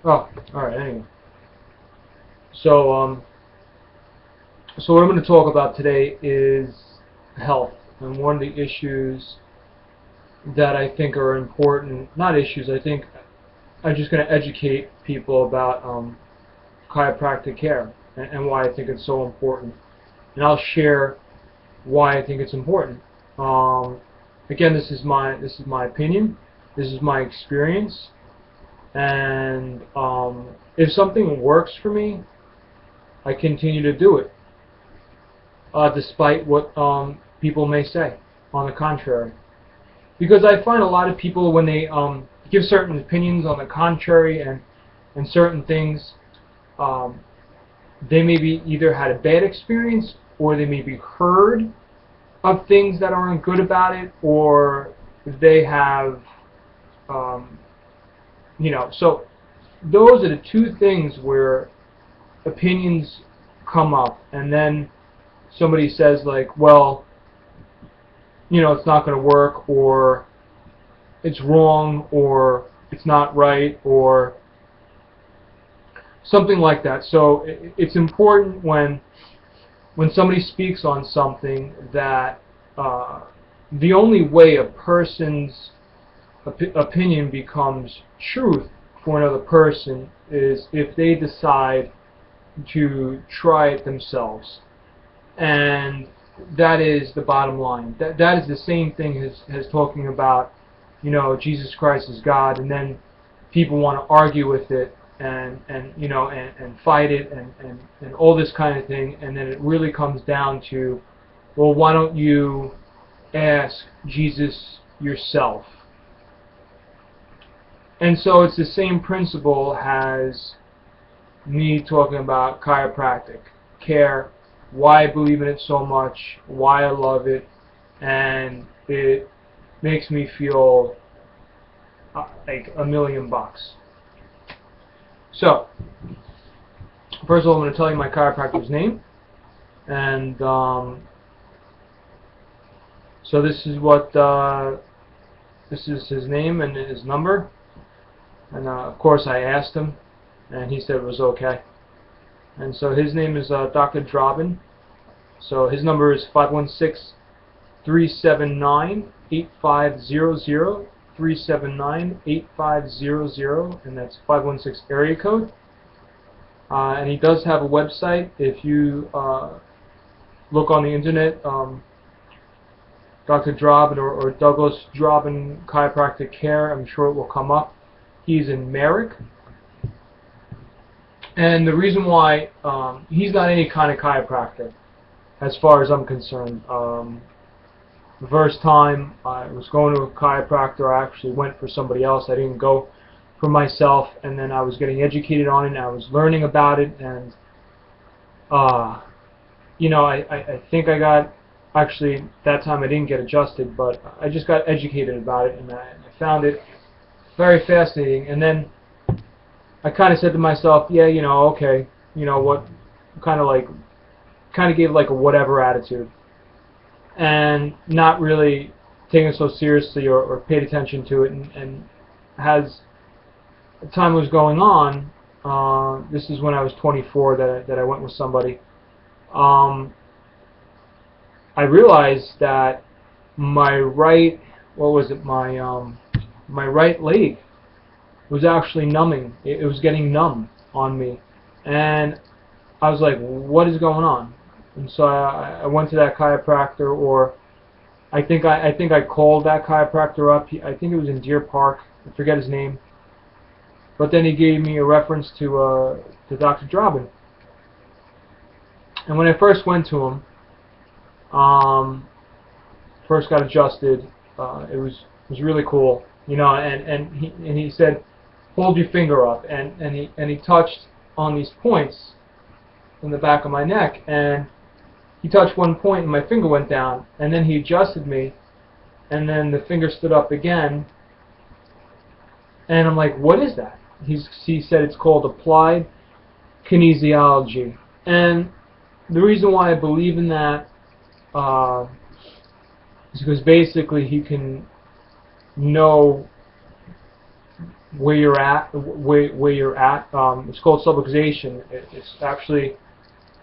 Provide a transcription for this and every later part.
Oh, alright, anyway. So, so what I'm going to talk about today is health. And one of the issues that I think are important, not issues, I think I'm just going to educate people about chiropractic care and why I think it's so important. And I'll share why I think it's important. Again, this is my opinion. This is my experience. And if something works for me, I continue to do it, despite what people may say. On the contrary, because I find a lot of people, when they give certain opinions on the contrary and certain things, they maybe either had a bad experience, or they maybe heard of things that aren't good about it, or they have, so those are the two things where opinions come up, and then somebody says, like, well, it's not going to work, or it's wrong, or it's not right, or something like that. So it's important when somebody speaks on something that the only way a person's opinion becomes truth for another person is if they decide to try it themselves. And that is the bottom line. That is the same thing as talking about, Jesus Christ is God, and then people want to argue with it and fight it and all this kind of thing, and then it really comes down to, well, why don't you ask Jesus yourself? And so it's the same principle as me talking about chiropractic care, why I believe in it so much, why I love it, and it makes me feel like $1,000,000. So, first of all, I'm going to tell you my chiropractor's name, and so this is what this is his name and his number, and of course I asked him, and he said it was okay. And so his name is Dr. Drobin. So his number is 516-379-8500, 379-8500, and that's 516 area code. And he does have a website. If you look on the internet, Dr. Drobin or Douglas Drobin Chiropractic Care, I'm sure it will come up. He's in Merrick. And the reason why he's not any kind of chiropractor, as far as I'm concerned. The first time I was going to a chiropractor, I actually went for somebody else. I didn't go for myself, and then I was getting educated on it, and I was learning about it, and I think I got, actually that time I didn't get adjusted, but I just got educated about it, and I found it very fascinating. And then I kind of said to myself, yeah, okay, what, kind of gave like a whatever attitude, and not really taking it so seriously or paid attention to it. And as time was going on, this is when I was 24 that I went with somebody, I realized that my right, my right leg was actually numbing. It was getting numb on me, and I was like, what is going on? And so I went to that chiropractor, or I think I called that chiropractor up. I think it was in Deer Park. I forget his name. But then he gave me a reference to Dr. Drobin. And when I first went to him, first got adjusted, it was really cool, and he said, hold your finger up, and he touched on these points in the back of my neck, and he touched one point and my finger went down, and then he adjusted me, and then the finger stood up again, and I'm like, what is that? He said it's called applied kinesiology. And the reason why I believe in that is because basically he can know where you're at. It's called subluxation. It's actually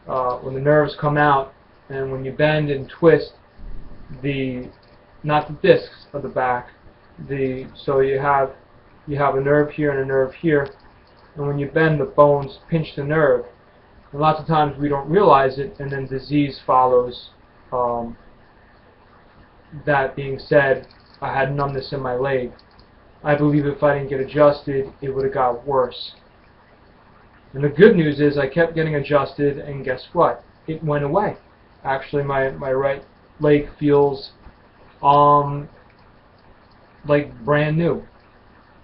when the nerves come out, and when you bend and twist not the discs of the back, so you have a nerve here and a nerve here, and when you bend, the bones pinch the nerve. And lots of times we don't realize it, and then disease follows. That being said, I had numbness in my leg. I believe if I didn't get adjusted, it would have got worse. And the good news is I kept getting adjusted, and guess what? It went away. Actually, my right leg feels like brand new,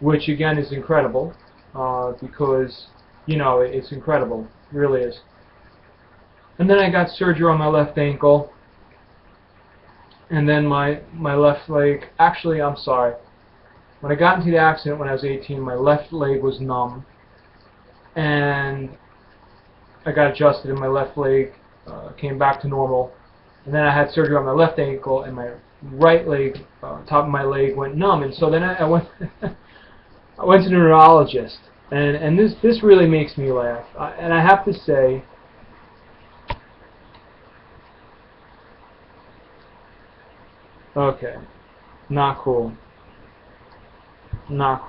which again is incredible, because it's incredible, it really is. And then I got surgery on my left ankle, and then my left leg. Actually, I'm sorry. When I got into the accident when I was 18, my left leg was numb, and I got adjusted, and my left leg came back to normal. And then I had surgery on my left ankle, and my right leg, top of my leg, went numb. And so then I went, I went to the neurologist, and this really makes me laugh. And I have to say, okay, not cool, not cool.